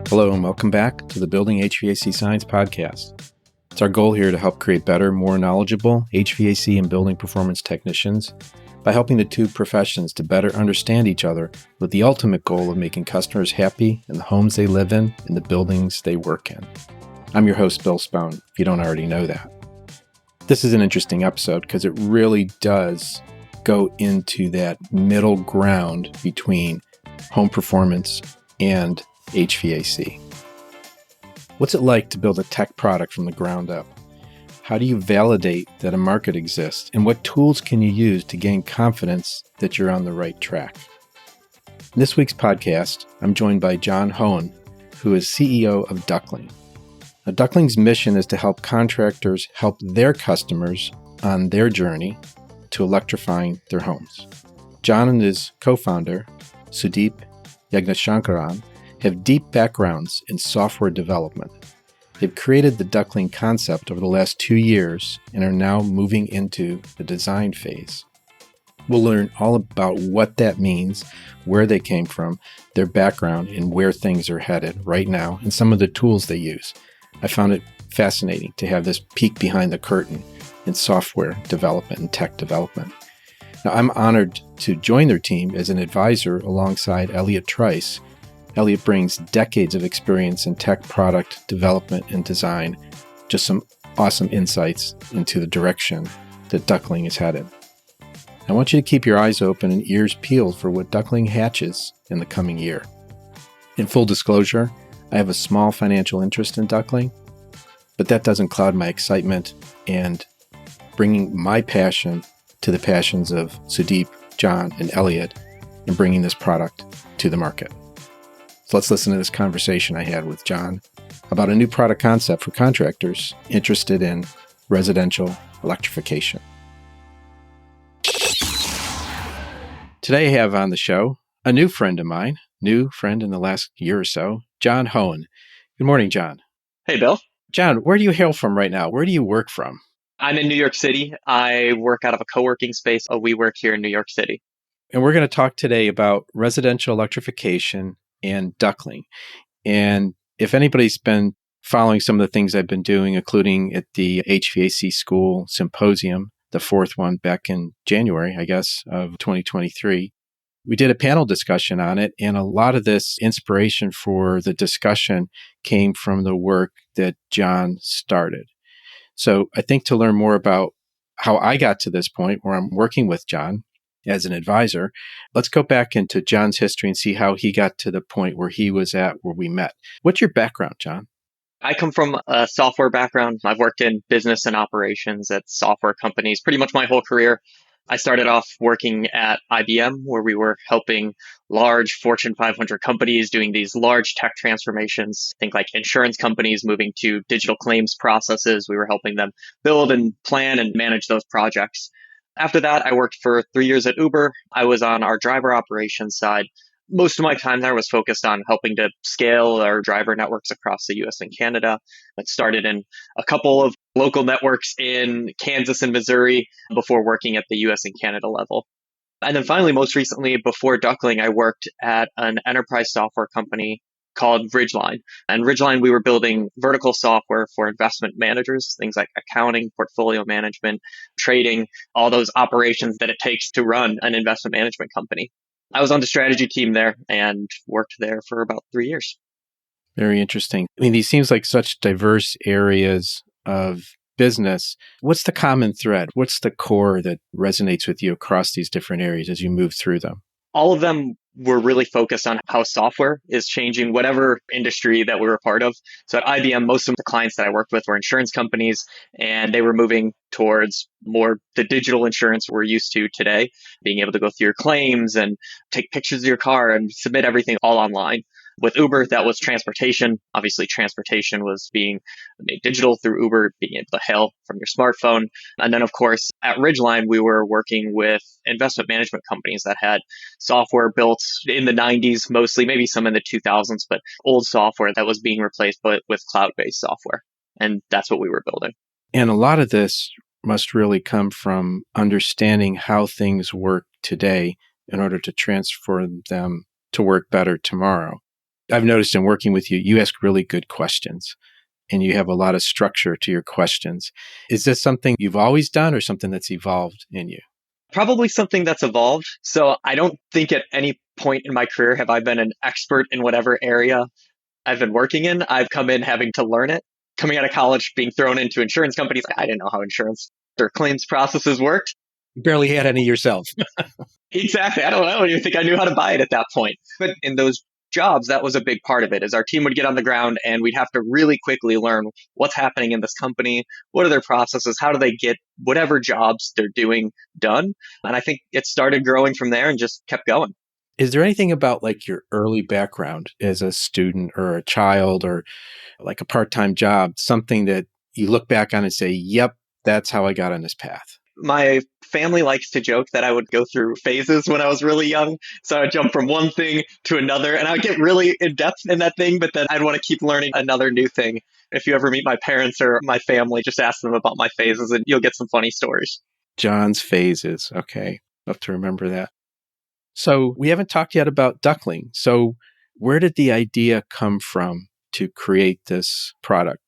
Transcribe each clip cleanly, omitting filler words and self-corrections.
Hello and welcome back to the Building HVAC Science podcast. It's our goal here to help create better, more knowledgeable HVAC and building performance technicians by helping the two professions to better understand each other with the ultimate goal of making customers happy in the homes they live in and the buildings they work in. I'm your host, Bill Spohn, if you don't already know that. This is an interesting episode because it really does go into that middle ground between home performance and HVAC. What's it like to build a tech product from the ground up? How do you validate that a market exists? And what tools can you use to gain confidence that you're on the right track? In this week's podcast, I'm joined by John Hoehn, who is CEO of Duckling. Now, Duckling's mission is to help contractors help their customers on their journey to electrifying their homes. John and his co-founder, Sudeep Yegnashankaran, have deep backgrounds in software development. They've created the Duckling concept over the last 2 years and are now moving into the design phase. We'll learn all about what that means, where they came from, their background, and where things are headed right now, and some of the tools they use. I found it fascinating to have this peek behind the curtain in software development and tech development. Now, I'm honored to join their team as an advisor alongside Elliott Trice. Elliott brings decades of experience in tech product development and design, just some awesome insights into the direction that Duckling is headed. I want you to keep your eyes open and ears peeled for what Duckling hatches in the coming year. In full disclosure, I have a small financial interest in Duckling, but that doesn't cloud my excitement and bringing my passion to the passions of Sudeep, John, and Elliott in bringing this product to the market. So let's listen to this conversation I had with John about a new product concept for contractors interested in residential electrification. Today I have on the show a new friend of mine, new friend in the last year or so, John Hoehn. Good morning, John. Hey, Bill. John, where do you hail from right now? Where do you work from? I'm in New York City. I work out of a co-working space. We work here in New York City. And we're going to talk today about residential electrification and Duckling. And if anybody's been following some of the things I've been doing, including at the HVAC School Symposium, the fourth one back in January, I guess, of 2023, we did a panel discussion on it. And a lot of this inspiration for the discussion came from the work that John started. So I think to learn more about how I got to this point where I'm working with John as an advisor, let's go back into John's history and see how he got to the point where he was at where we met. What's your background, John? I come from a software background. I've worked in business and operations at software companies pretty much my whole career. I started off working at IBM, where we were helping large Fortune 500 companies doing these large tech transformations. Think like insurance companies moving to digital claims processes. We were helping them build and plan and manage those projects. After that, I worked for 3 years at Uber. I was on our driver operations side. Most of my time there was focused on helping to scale our driver networks across the US and Canada. I started in a couple of local networks in Kansas and Missouri before working at the US and Canada level. And then finally, most recently, before Duckling, I worked at an enterprise software company called Ridgeline. And Ridgeline, we were building vertical software for investment managers, things like accounting, portfolio management, trading, all those operations that it takes to run an investment management company. I was on the strategy team there and worked there for about 3 years. Very interesting. I mean, these seems like such diverse areas of business. What's the common thread? What's the core that resonates with you across these different areas as you move through them? All of them were really focused on how software is changing whatever industry that we were a part of. So at IBM, most of the clients that I worked with were insurance companies, and they were moving towards more the digital insurance we're used to today, being able to go through your claims and take pictures of your car and submit everything all online. With Uber, that was transportation. Obviously, transportation was being made digital through Uber, being able to hail from your smartphone. And then, of course, at Ridgeline, we were working with investment management companies that had software built in the 90s, mostly, maybe some in the 2000s, but old software that was being replaced with cloud-based software. And that's what we were building. And a lot of this must really come from understanding how things work today in order to transform them to work better tomorrow. I've noticed in working with you, you ask really good questions and you have a lot of structure to your questions. Is this something you've always done or something that's evolved in you? Probably something that's evolved. So I don't think at any point in my career have I been an expert in whatever area I've been working in. I've come in having to learn it. Coming out of college, being thrown into insurance companies, I didn't know how insurance or claims processes worked. You barely had any yourself. Exactly. I don't even think I knew how to buy it at that point. But in those jobs, that was a big part of it is our team would get on the ground and we'd have to really quickly learn what's happening in this company. What are their processes? How do they get whatever jobs they're doing done? And I think it started growing from there and just kept going. Is there anything about like your early background as a student or a child or like a part-time job, something that you look back on and say, yep, that's how I got on this path? My family likes to joke that I would go through phases when I was really young. So I would jump from one thing to another and I would get really in depth in that thing, but then I'd want to keep learning another new thing. If you ever meet my parents or my family, just ask them about my phases and you'll get some funny stories. John's phases. Okay. I'll have to remember that. So we haven't talked yet about Duckling. So where did the idea come from to create this product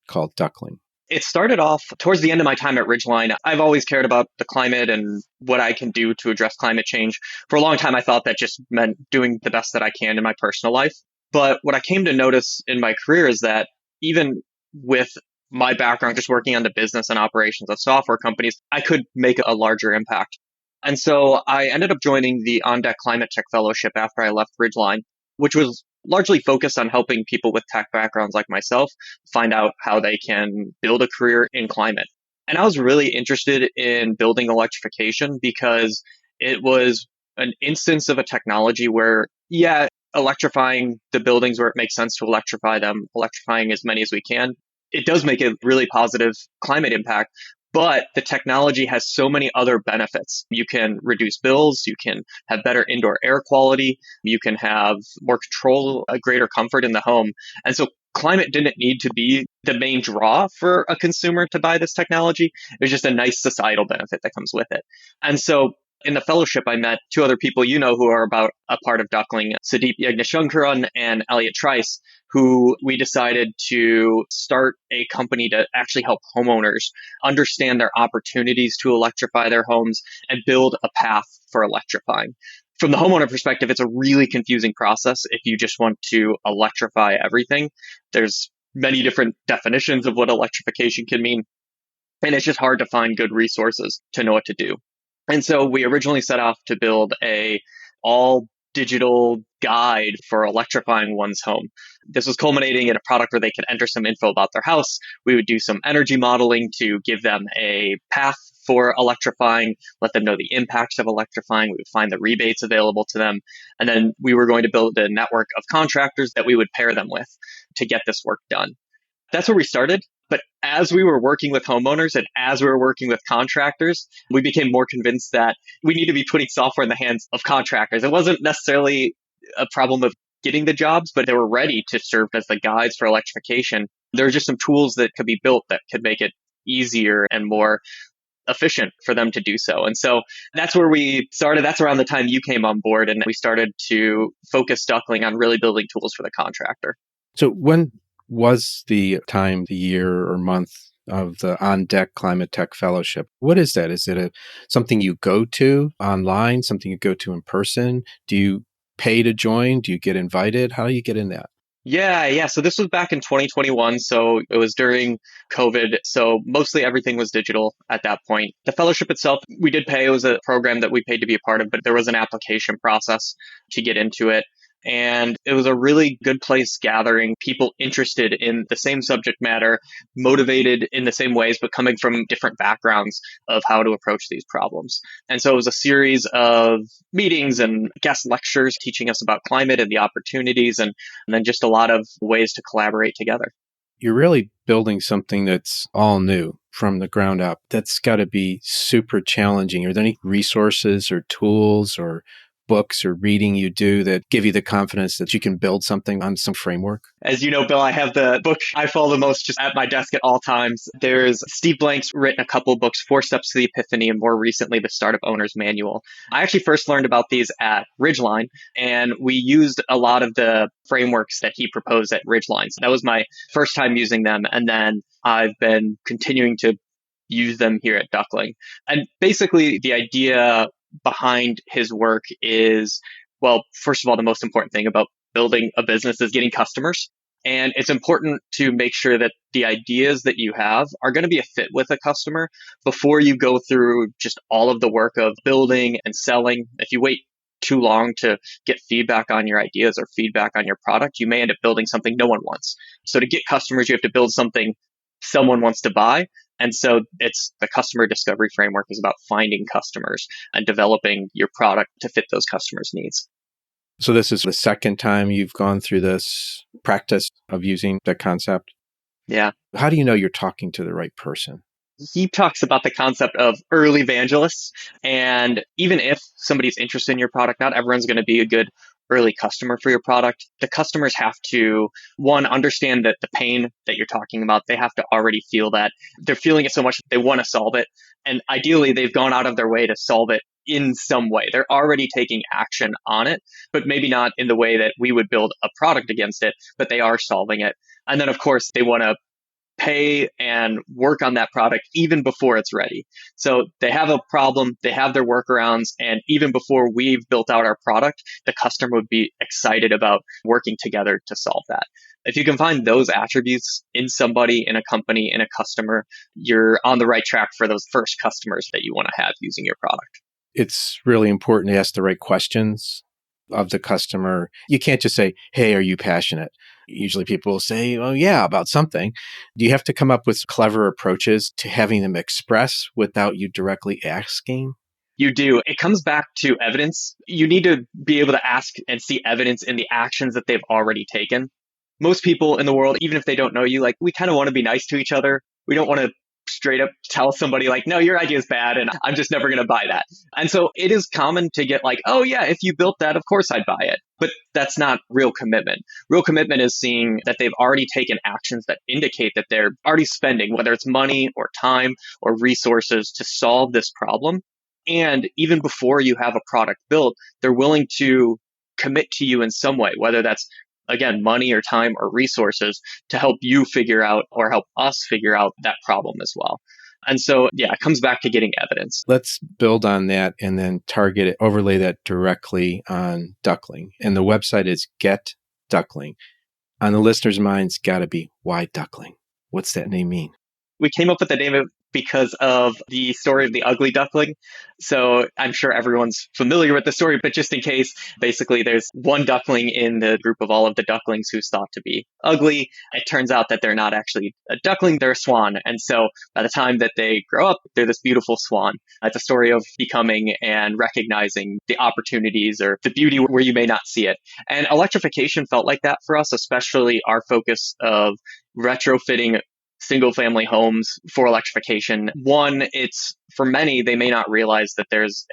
called Duckling? It started off towards the end of my time at Ridgeline. I've always cared about the climate and what I can do to address climate change. For a long time, I thought that just meant doing the best that I can in my personal life. But what I came to notice in my career is that even with my background, just working on the business and operations of software companies, I could make a larger impact. And so I ended up joining the On Deck Climate Tech Fellowship after I left Ridgeline, which was largely focused on helping people with tech backgrounds like myself find out how they can build a career in climate. And I was really interested in building electrification because it was an instance of a technology where, yeah, electrifying the buildings where it makes sense to electrify them, electrifying as many as we can, it does make a really positive climate impact. But the technology has so many other benefits. You can reduce bills. You can have better indoor air quality. You can have more control, a greater comfort in the home. And so climate didn't need to be the main draw for a consumer to buy this technology. It was just a nice societal benefit that comes with it. And so in the fellowship, I met two other people who are about a part of Duckling, Sudeep Yegnashankaran and Elliott Trice, who we decided to start a company to actually help homeowners understand their opportunities to electrify their homes and build a path for electrifying. From the homeowner perspective, it's a really confusing process if you just want to electrify everything. There's many different definitions of what electrification can mean, and it's just hard to find good resources to know what to do. And so we originally set off to build a all digital guide for electrifying one's home. This was culminating in a product where they could enter some info about their house. We would do some energy modeling to give them a path for electrifying, let them know the impacts of electrifying. We would find the rebates available to them. And then we were going to build a network of contractors that we would pair them with to get this work done. That's where we started. But as we were working with homeowners and as we were working with contractors, we became more convinced that we need to be putting software in the hands of contractors. It wasn't necessarily a problem of getting the jobs, but they were ready to serve as the guides for electrification. There are just some tools that could be built that could make it easier and more efficient for them to do so. And so that's where we started. That's around the time you came on board, and we started to focus Duckling on really building tools for the contractor. So when was the time, the year or month of the On Deck Climate Tech Fellowship? What is that? Is it something you go to online, something you go to in person? Do you pay to join? Do you get invited? How do you get in that? Yeah. So this was back in 2021. So it was during COVID. So mostly everything was digital at that point. The fellowship itself, we did pay. It was a program that we paid to be a part of, but there was an application process to get into it. And it was a really good place gathering people interested in the same subject matter, motivated in the same ways, but coming from different backgrounds of how to approach these problems. And so it was a series of meetings and guest lectures teaching us about climate and the opportunities, and then just a lot of ways to collaborate together. You're really building something that's all new from the ground up. That's got to be super challenging. Are there any resources or tools or books or reading you do that give you the confidence that you can build something on some framework? As you know, Bill, I have the book I follow the most just at my desk at all times. There's Steve Blank's written a couple of books, 4 Steps to the Epiphany, and more recently, the Startup Owner's Manual. I actually first learned about these at Ridgeline, and we used a lot of the frameworks that he proposed at Ridgeline. So that was my first time using them. And then I've been continuing to use them here at Duckling. And basically, the idea behind his work is, well, first of all, the most important thing about building a business is getting customers. And it's important to make sure that the ideas that you have are going to be a fit with a customer before you go through just all of the work of building and selling. If you wait too long to get feedback on your ideas or feedback on your product, you may end up building something no one wants. So to get customers, you have to build something someone wants to buy. And so it's the customer discovery framework is about finding customers and developing your product to fit those customers' needs. So this is the second time you've gone through this practice of using the concept? Yeah. How do you know you're talking to the right person? He talks about the concept of early evangelists. And even if somebody's interested in your product, not everyone's going to be a good early customer for your product. The customers have to, one, understand that the pain that you're talking about, they have to already feel that. They're feeling it so much that they want to solve it. And ideally, they've gone out of their way to solve it in some way. They're already taking action on it, but maybe not in the way that we would build a product against it, but they are solving it. And then, of course, they want to pay and work on that product even before it's ready. So they have a problem, they have their workarounds, and even before we've built out our product, the customer would be excited about working together to solve that. If you can find those attributes in somebody, in a company, in a customer, you're on the right track for those first customers that you want to have using your product. It's really important to ask the right questions of the customer. You can't just say, hey, are you passionate? Usually people will say, oh, yeah, about something. Do you have to come up with clever approaches to having them express without you directly asking? You do. It comes back to evidence. You need to be able to ask and see evidence in the actions that they've already taken. Most people in the world, even if they don't know you, like, we kind of want to be nice to each other. We don't want to straight up tell somebody like, no, your idea is bad and I'm just never going to buy that. And so it is common to get like, oh yeah, if you built that, of course I'd buy it. But that's not real commitment. Real commitment is seeing that they've already taken actions that indicate that they're already spending, whether it's money or time or resources to solve this problem. And even before you have a product built, they're willing to commit to you in some way, whether that's again, money or time or resources to help you figure out or help us figure out that problem as well. And so, yeah, it comes back to getting evidence. Let's build on that and then target it, overlay that directly on Duckling. And the website is Get Duckling. On the listener's mind, it's got to be, why Duckling? What's that name mean? We came up with the name because of the story of the ugly duckling. So I'm sure everyone's familiar with the story, but just in case, basically there's one duckling in the group of all of the ducklings who's thought to be ugly. It turns out that they're not actually a duckling, they're a swan. And so by the time that they grow up, they're this beautiful swan. It's a story of becoming and recognizing the opportunities or the beauty where you may not see it. And electrification felt like that for us, especially our focus of retrofitting single-family homes for electrification. One, it's for many, they may not realize that there's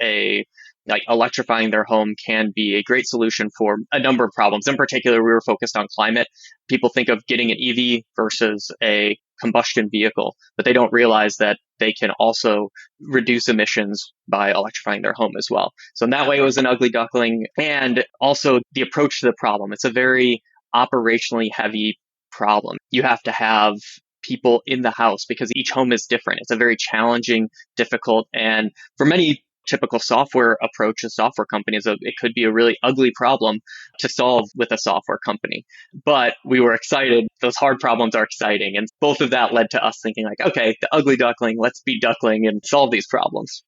electrifying their home can be a great solution for a number of problems. In particular, we were focused on climate. People think of getting an EV versus a combustion vehicle, but they don't realize that they can also reduce emissions by electrifying their home as well. So in that way, it was an ugly duckling. And also the approach to the problem. It's a very operationally heavy problem. You have to have people in the house because each home is different. It's a very challenging, difficult, and for many typical software approaches, software companies, it could be a really ugly problem to solve with a software company. But we were excited. Those hard problems are exciting. And both of that led to us thinking like, okay, the ugly duckling, let's be duckling and solve these problems.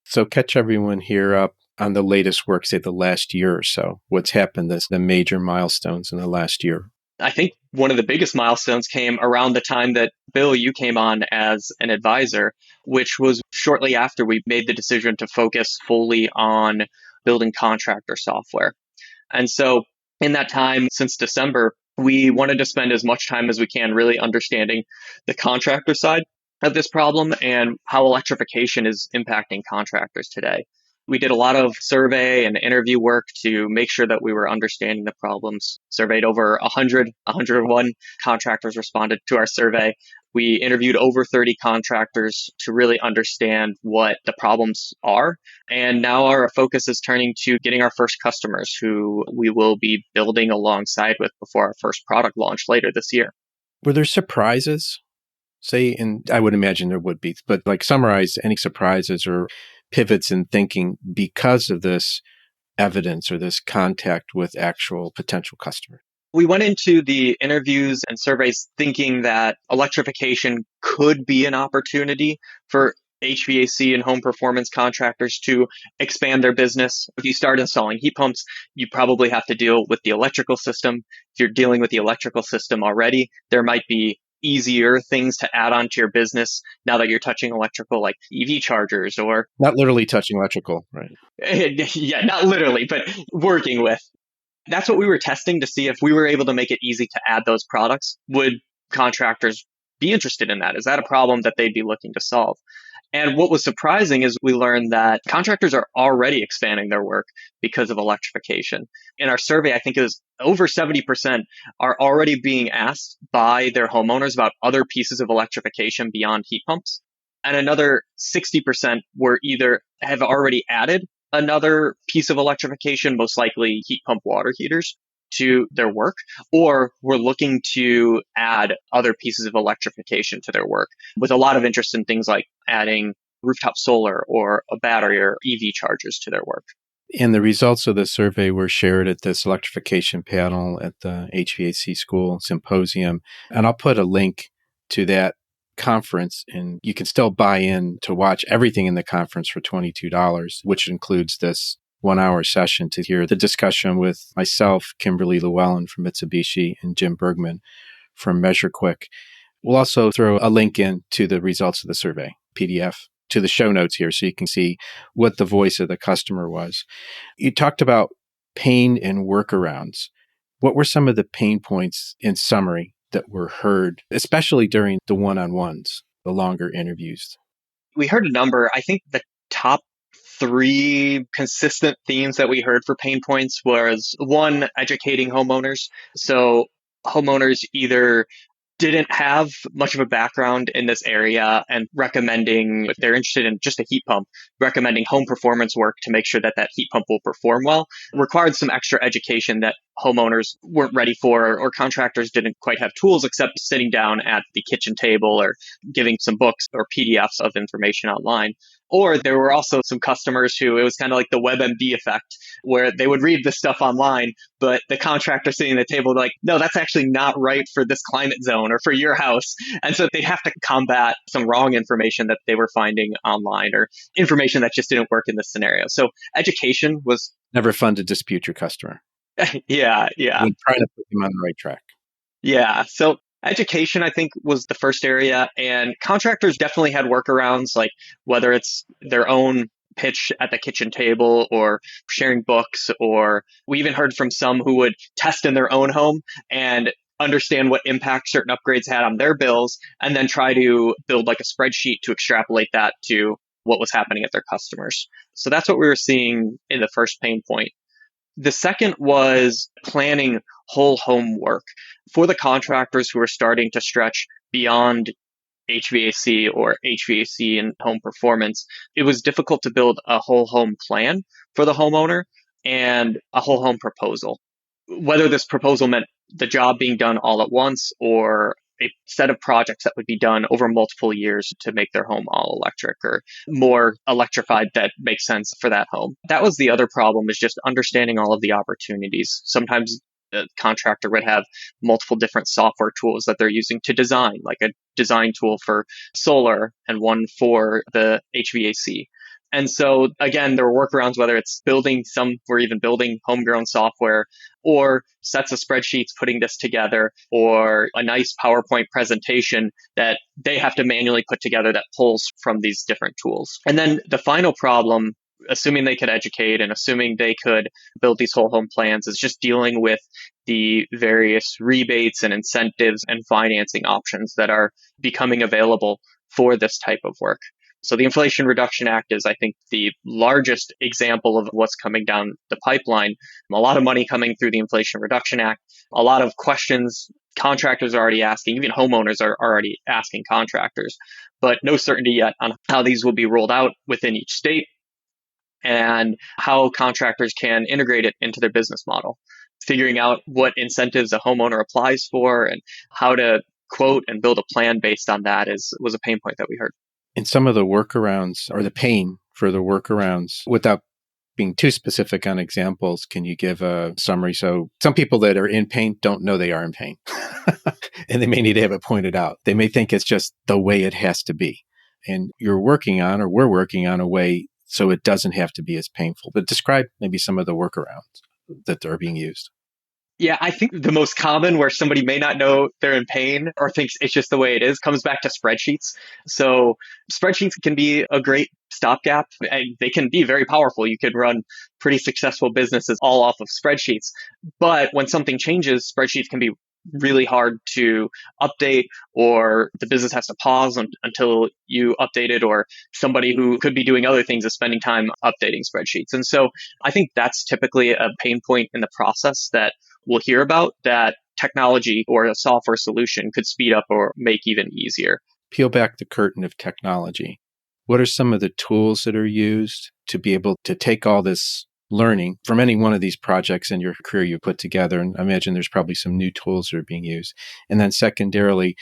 So catch everyone here up on the latest work, say the last year or so. What's happened, the major milestones in the last year? I think one of the biggest milestones came around the time that, Bill, you came on as an advisor, which was shortly after we made the decision to focus fully on building contractor software. And so in that time, since December, we wanted to spend as much time as we can really understanding the contractor side of this problem and how electrification is impacting contractors today. We did a lot of survey and interview work to make sure that we were understanding the problems. Surveyed over 101 contractors responded to our survey. We interviewed over 30 contractors to really understand what the problems are. And now our focus is turning to getting our first customers who we will be building alongside with before our first product launch later this year. Were there surprises? Say, and I would imagine there would be, but like summarize any surprises or pivots in thinking because of this evidence or this contact with actual potential customers. We went into the interviews and surveys thinking that electrification could be an opportunity for HVAC and home performance contractors to expand their business. If you start installing heat pumps, you probably have to deal with the electrical system. If you're dealing with the electrical system already, there might be easier things to add on to your business now that you're touching electrical, like EV chargers or Not literally touching electrical, right? yeah, not literally, but working with. That's what we were testing to see if we were able to make it easy to add those products. Would contractors be interested in that? Is that a problem that they'd be looking to solve? And what was surprising is we learned that contractors are already expanding their work because of electrification. In our survey, I think it was over 70% are already being asked by their homeowners about other pieces of electrification beyond heat pumps. And another 60% were either have already added another piece of electrification, most likely heat pump water heaters, to their work, or we're looking to add other pieces of electrification to their work with a lot of interest in things like adding rooftop solar or a battery or EV chargers to their work. And the results of the survey were shared at this electrification panel at the HVAC school symposium. And I'll put a link to that conference, and you can still buy in to watch everything in the conference for $22, which includes this 1-hour session to hear the discussion with myself, Kimberly Llewellyn from Mitsubishi, and Jim Bergman from MeasureQuick. We'll also throw a link in to the results of the survey, PDF, to the show notes here so you can see what the voice of the customer was. You talked about pain and workarounds. What were some of the pain points in summary that were heard, especially during the one-on-ones, the longer interviews? We heard a number. I think the top 3 consistent themes that we heard for pain points was one, educating homeowners. So homeowners either didn't have much of a background in this area and recommending, if they're interested in just a heat pump, recommending home performance work to make sure that that heat pump will perform well, required some extra education that homeowners weren't ready for, or contractors didn't quite have tools except sitting down at the kitchen table or giving some books or PDFs of information online. Or there were also some customers who it was kind of like the WebMD effect, where they would read the stuff online, but the contractor sitting at the table would be like, no, that's actually not right for this climate zone or for your house. And so they have to combat some wrong information that they were finding online or information that just didn't work in this scenario. So education was Never fun to dispute your customer. yeah. Trying to put them on the right track. Yeah. So education, I think, was the first area. And contractors definitely had workarounds, like whether it's their own pitch at the kitchen table or sharing books, or we even heard from some who would test in their own home and understand what impact certain upgrades had on their bills, and then try to build like a spreadsheet to extrapolate that to what was happening at their customers. So that's what we were seeing in the first pain point. The second was planning whole home work for the contractors who are starting to stretch beyond HVAC or HVAC and home performance. It was difficult to build a whole home plan for the homeowner and a whole home proposal. Whether this proposal meant the job being done all at once or a set of projects that would be done over multiple years to make their home all electric or more electrified that makes sense for that home. That was the other problem, is just understanding all of the opportunities. Sometimes the contractor would have multiple different software tools that they're using to design, like a design tool for solar and one for the HVAC. And so, again, there were workarounds, whether it's we're even building homegrown software or sets of spreadsheets, putting this together, or a nice PowerPoint presentation that they have to manually put together that pulls from these different tools. And then the final problem, assuming they could educate and assuming they could build these whole home plans, is just dealing with the various rebates and incentives and financing options that are becoming available for this type of work. So the Inflation Reduction Act is, I think, the largest example of what's coming down the pipeline. A lot of money coming through the Inflation Reduction Act, a lot of questions contractors are already asking, even homeowners are already asking contractors, but no certainty yet on how these will be rolled out within each state and how contractors can integrate it into their business model. Figuring out what incentives a homeowner applies for and how to quote and build a plan based on that was a pain point that we heard. And some of the workarounds or the pain for the workarounds, without being too specific on examples, can you give a summary? So some people that are in pain don't know they are in pain and they may need to have it pointed out. They may think it's just the way it has to be. And we're working on a way so it doesn't have to be as painful. But describe maybe some of the workarounds that are being used. Yeah, I think the most common where somebody may not know they're in pain or thinks it's just the way it is comes back to spreadsheets. So spreadsheets can be a great stopgap and they can be very powerful. You could run pretty successful businesses all off of spreadsheets. But when something changes, spreadsheets can be really hard to update, or the business has to pause until you update it, or somebody who could be doing other things is spending time updating spreadsheets. And so I think that's typically a pain point in the process that we'll hear about that technology or a software solution could speed up or make even easier. Peel back the curtain of technology. What are some of the tools that are used to be able to take all this learning from any one of these projects in your career you put together? And I imagine there's probably some new tools that are being used. And then secondarily,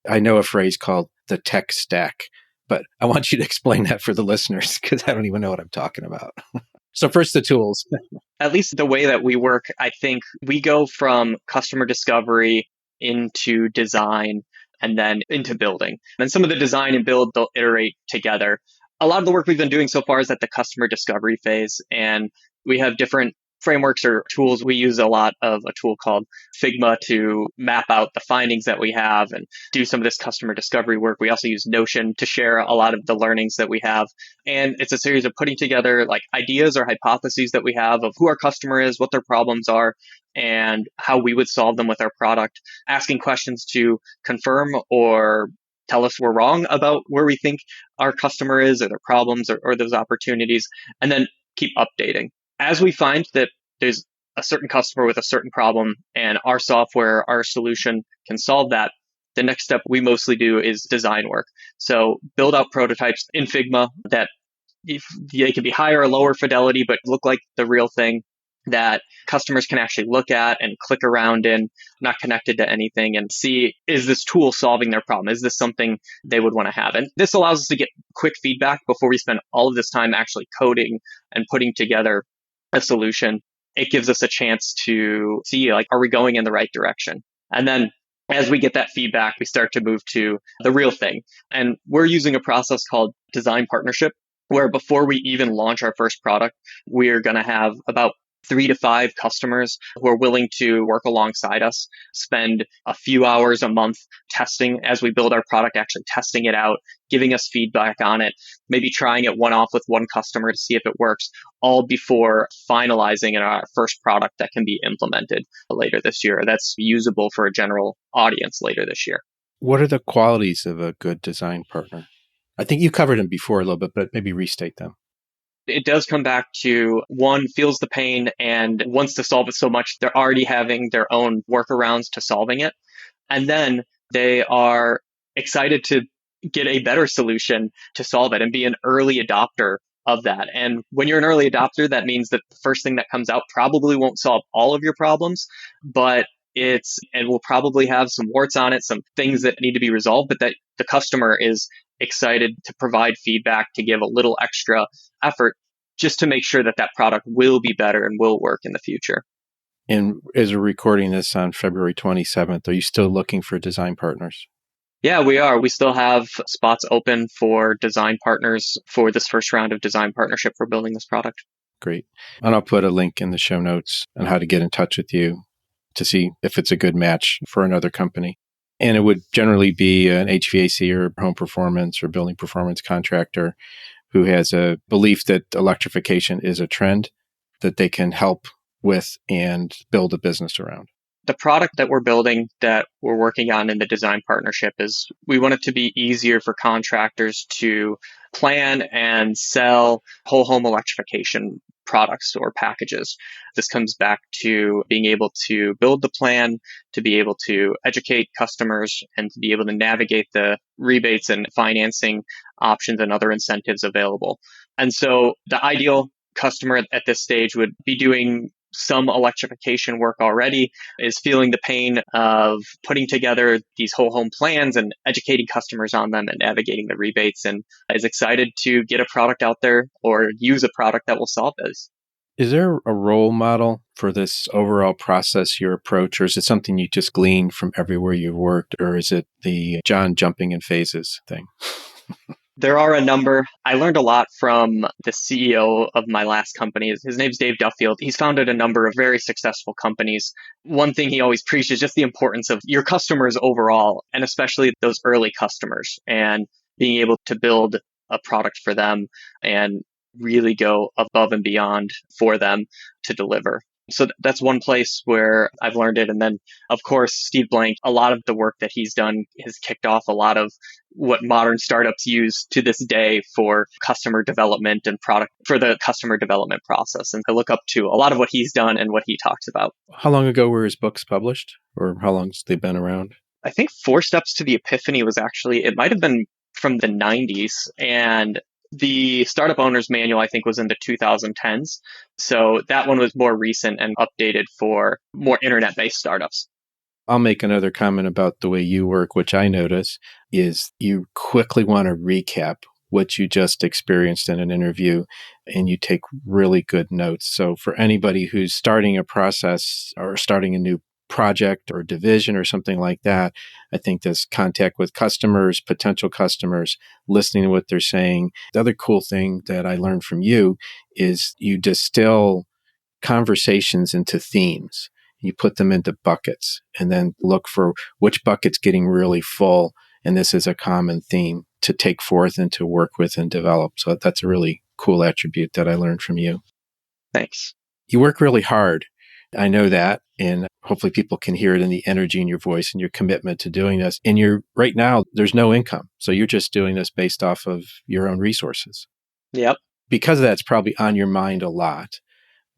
I know a phrase called the tech stack, but I want you to explain that for the listeners because I don't even know what I'm talking about. So first, the tools. At least the way that we work, I think we go from customer discovery into design and then into building. And some of the design and build, they'll iterate together. A lot of the work we've been doing so far is at the customer discovery phase. And we have different frameworks or tools. We use a lot of a tool called Figma to map out the findings that we have and do some of this customer discovery work. We also use Notion to share a lot of the learnings that we have. And it's a series of putting together like ideas or hypotheses that we have of who our customer is, what their problems are, and how we would solve them with our product, asking questions to confirm or tell us we're wrong about where we think our customer is or their problems or those opportunities, and then keep updating. As we find that there's a certain customer with a certain problem and our software, our solution can solve that, the next step we mostly do is design work. So build out prototypes in Figma that if they can be higher or lower fidelity, but look like the real thing that customers can actually look at and click around in, not connected to anything, and see, is this tool solving their problem? Is this something they would want to have? And this allows us to get quick feedback before we spend all of this time actually coding and putting together a solution. It gives us a chance to see, like, are we going in the right direction? And then as we get that feedback, we start to move to the real thing. And we're using a process called design partnership, where before we even launch our first product, we're going to have about 3 to 5 customers who are willing to work alongside us, spend a few hours a month testing as we build our product, actually testing it out, giving us feedback on it, maybe trying it one off with one customer to see if it works, all before finalizing in our first product that can be implemented later this year. That's usable for a general audience later this year. What are the qualities of a good design partner? I think you covered them before a little bit, but maybe restate them. It does come back to one feels the pain and wants to solve it so much, they're already having their own workarounds to solving it. And then they are excited to get a better solution to solve it and be an early adopter of that. And when you're an early adopter, that means that the first thing that comes out probably won't solve all of your problems, but and will probably have some warts on it, some things that need to be resolved, but that the customer is excited to provide feedback, to give a little extra effort just to make sure that that product will be better and will work in the future. And as we're recording this on February 27th, are you still looking for design partners? Yeah, we are. We still have spots open for design partners for this first round of design partnership for building this product. Great. And I'll put a link in the show notes on how to get in touch with you to see if it's a good match for another company. And it would generally be an HVAC or home performance or building performance contractor who has a belief that electrification is a trend that they can help with and build a business around. The product that we're building, that we're working on in the design partnership, is we want it to be easier for contractors to plan and sell whole home electrification products or packages. This comes back to being able to build the plan, to be able to educate customers, and to be able to navigate the rebates and financing options and other incentives available. And so the ideal customer at this stage would be doing some electrification work already, is feeling the pain of putting together these whole home plans and educating customers on them and navigating the rebates, and is excited to get a product out there or use a product that will solve this. Is there a role model for this overall process, your approach, or is it something you just glean from everywhere you've worked, or is it the John jumping in phases thing? There are a number. I learned a lot from the CEO of my last company. His name's Dave Duffield. He's founded a number of very successful companies. One thing he always preaches is just the importance of your customers overall, and especially those early customers, and being able to build a product for them and really go above and beyond for them to deliver. So that's one place where I've learned it. And then, of course, Steve Blank, a lot of the work that he's done has kicked off a lot of what modern startups use to this day for customer development and product for the customer development process. And I look up to a lot of what he's done and what he talks about. How long ago were his books published, or how long have they been around? I think 4 Steps to the Epiphany was actually, it might have been from the 90s. And the Startup Owner's Manual, I think, was in the 2010s. So that one was more recent and updated for more internet-based startups. I'll make another comment about the way you work, which I notice is you quickly want to recap what you just experienced in an interview, and you take really good notes. So for anybody who's starting a process or starting a new project or division or something like that, I think this contact with customers, potential customers, listening to what they're saying. The other cool thing that I learned from you is you distill conversations into themes. You put them into buckets and then look for which bucket's getting really full. And this is a common theme to take forth and to work with and develop. So that's a really cool attribute that I learned from you. Thanks. You work really hard. I know that. And hopefully people can hear it in the energy in your voice and your commitment to doing this. And right now, there's no income. So you're just doing this based off of your own resources. Yep. Because of that, it's probably on your mind a lot.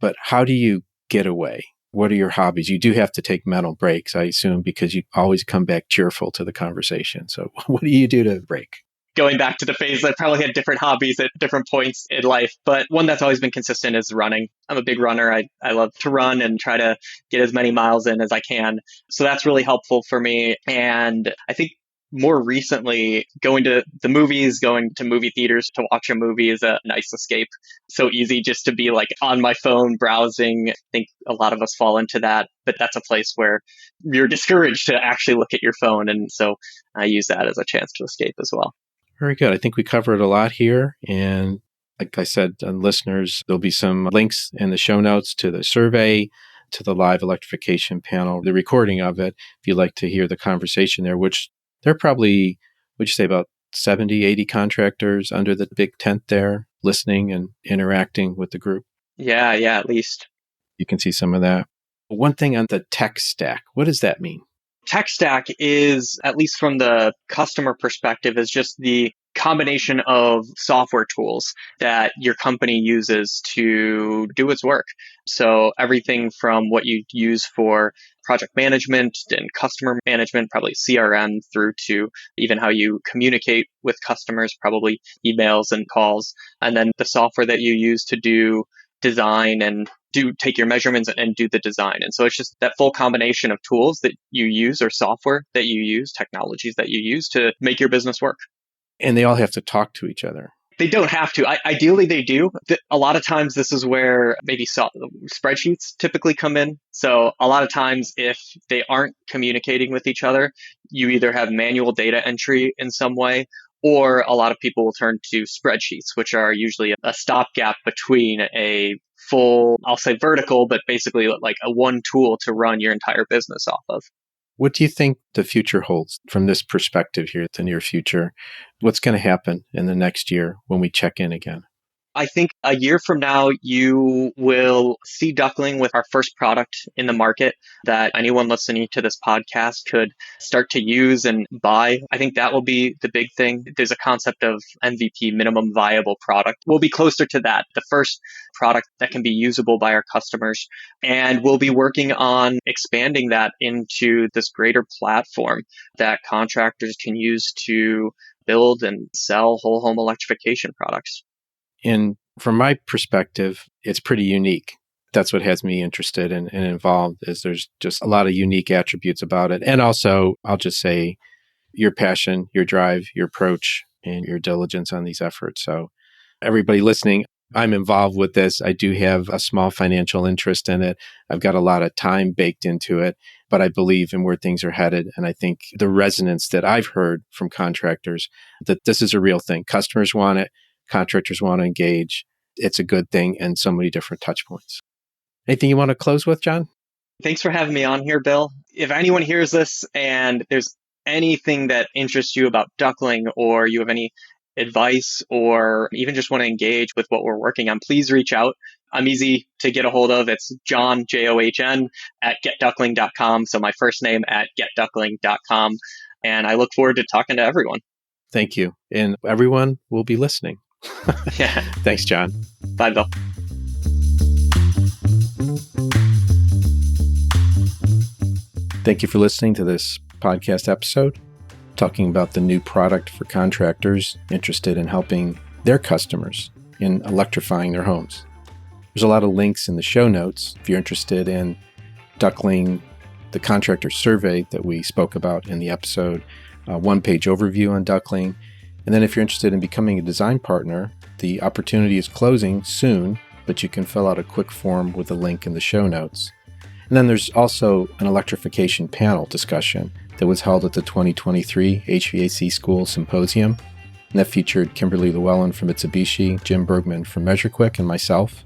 But how do you get away? What are your hobbies? You do have to take mental breaks, I assume, because you always come back cheerful to the conversation. So what do you do to break? Going back to the phase, I probably had different hobbies at different points in life, but one that's always been consistent is running. I'm a big runner. I love to run and try to get as many miles in as I can. So that's really helpful for me. And I think more recently, going to the movies, going to movie theaters to watch a movie is a nice escape. So easy just to be like on my phone browsing. I think a lot of us fall into that, but that's a place where you're discouraged to actually look at your phone. And so I use that as a chance to escape as well. Very good. I think we covered a lot here. And like I said, listeners, there'll be some links in the show notes to the survey, to the live electrification panel, the recording of it, if you'd like to hear the conversation there, which there are probably, would you say, about 70, 80 contractors under the big tent there, listening and interacting with the group? Yeah, at least. You can see some of that. One thing on the tech stack, what does that mean? Tech stack is, at least from the customer perspective, is just the combination of software tools that your company uses to do its work. So everything from what you use for project management and customer management, probably CRM, through to even how you communicate with customers, probably emails and calls, and then the software that you use to do design and take your measurements and do the design. And so it's just that full combination of tools that you use, or software that you use, technologies that you use to make your business work. And they all have to talk to each other. They don't have to. Ideally, they do. A lot of times, this is where maybe spreadsheets typically come in. So a lot of times, if they aren't communicating with each other, you either have manual data entry in some way, or a lot of people will turn to spreadsheets, which are usually a stopgap between a full, I'll say vertical, but basically like a one tool to run your entire business off of. What do you think the future holds from this perspective here, the near future? What's going to happen in the next year when we check in again? I think a year from now, you will see Duckling with our first product in the market that anyone listening to this podcast could start to use and buy. I think that will be the big thing. There's a concept of MVP, minimum viable product. We'll be closer to that, the first product that can be usable by our customers. And we'll be working on expanding that into this greater platform that contractors can use to build and sell whole home electrification products. And from my perspective, it's pretty unique. That's what has me interested and involved is there's just a lot of unique attributes about it. And also, I'll just say your passion, your drive, your approach, and your diligence on these efforts. So everybody listening, I'm involved with this. I do have a small financial interest in it. I've got a lot of time baked into it, but I believe in where things are headed. And I think the resonance that I've heard from contractors that this is a real thing. Customers want it. Contractors want to engage. It's a good thing and so many different touch points. Anything you want to close with, John? Thanks for having me on here, Bill. If anyone hears this and there's anything that interests you about Duckling or you have any advice or even just want to engage with what we're working on, please reach out. I'm easy to get a hold of. It's John, John, at getduckling.com. So my first name at getduckling.com. And I look forward to talking to everyone. Thank you. And everyone will be listening. Yeah. Thanks, John. Bye, Bill. Thank you for listening to this podcast episode, talking about the new product for contractors interested in helping their customers in electrifying their homes. There's a lot of links in the show notes if you're interested in Duckling, the contractor survey that we spoke about in the episode, a one-page overview on Duckling. And then if you're interested in becoming a design partner, the opportunity is closing soon, but you can fill out a quick form with a link in the show notes. And then there's also an electrification panel discussion that was held at the 2023 HVAC School Symposium. And that featured Kimberly Llewellyn from Mitsubishi, Jim Bergman from MeasureQuick, and myself.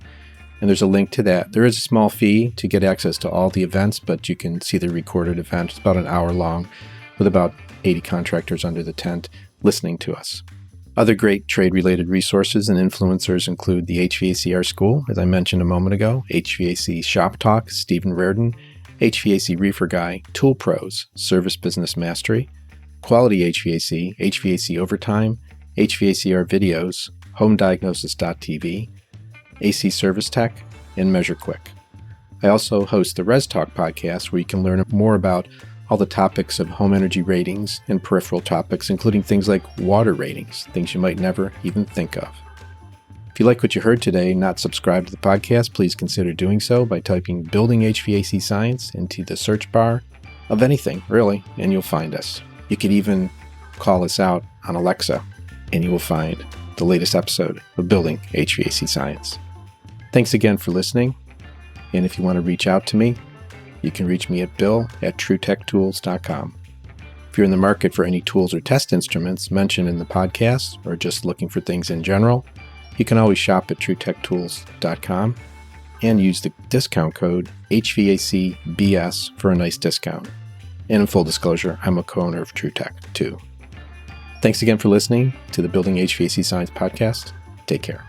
And there's a link to that. There is a small fee to get access to all the events, but you can see the recorded event. It's about an hour long with about 80 contractors under the tent listening to us. Other great trade-related resources and influencers include the HVACR School, as I mentioned a moment ago, HVAC Shop Talk, Stephen Reardon, HVAC Reefer Guy, Tool Pros, Service Business Mastery, Quality HVAC, HVAC Overtime, HVACR Videos, HomeDiagnosis.tv, AC Service Tech, and MeasureQuick. I also host the Res Talk podcast, where you can learn more about all the topics of home energy ratings and peripheral topics, including things like water ratings, things you might never even think of. If you like what you heard today and not subscribed to the podcast, please consider doing so by typing Building HVAC Science into the search bar of anything, really, and you'll find us. You could even call us out on Alexa, and you will find the latest episode of Building HVAC Science. Thanks again for listening, and if you want to reach out to me, you can reach me at bill@truetechtools.com. If you're in the market for any tools or test instruments mentioned in the podcast, or just looking for things in general, you can always shop at truetechtools.com and use the discount code HVACBS for a nice discount. And in full disclosure, I'm a co-owner of TrueTech too. Thanks again for listening to the Building HVAC Science podcast. Take care.